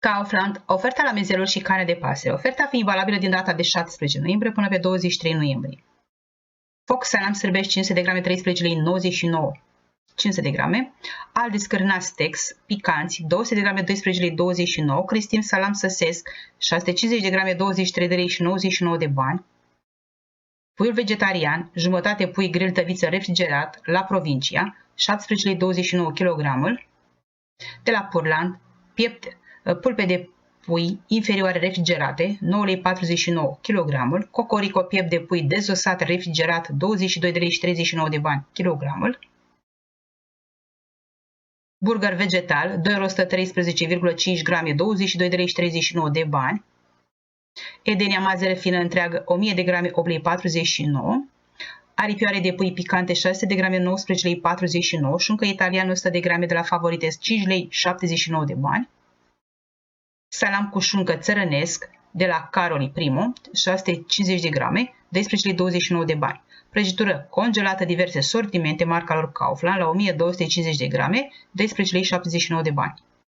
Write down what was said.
Kaufland, oferta la mezeluri și carne de pasăre, oferta fiind valabilă din data de 17 noiembrie până pe 23 noiembrie. Foc salam sârbești 500 de grame 13 lei 99, 500 de grame. Aldi scârnați Tex, picanți 200 de grame 12 lei 29, Cristin salam săsesc 650 de grame 23 de lei și 99 de bani. Puiul vegetarian, jumătate pui grill tăviță refrigerat la Provincia, 17 lei 29 kg. De la Purland, pulpe de pui inferioare refrigerate, 9 lei 49 kg. Cocorico, piept de pui dezosat refrigerat, 22 de lei și 39 de bani kg. Burger vegetal, 213,5 grame, 22 de lei și 39 de bani. Edenia mazăre fină întreagă, 1000 de grame, 8 lei 49. Aripioare de pui picante, 600 de grame, 19 lei 49. Șuncă italian, 100 de grame de la Favorites, 5 lei 79 de bani. Salam cu șuncă țărănesc de la Caroli Primo, 650 de grame, 12 lei 29 de bani. Prăjitură congelată diverse sortimente, marca lor Kaufland, la 1250 de grame, 12 lei 79 de bani.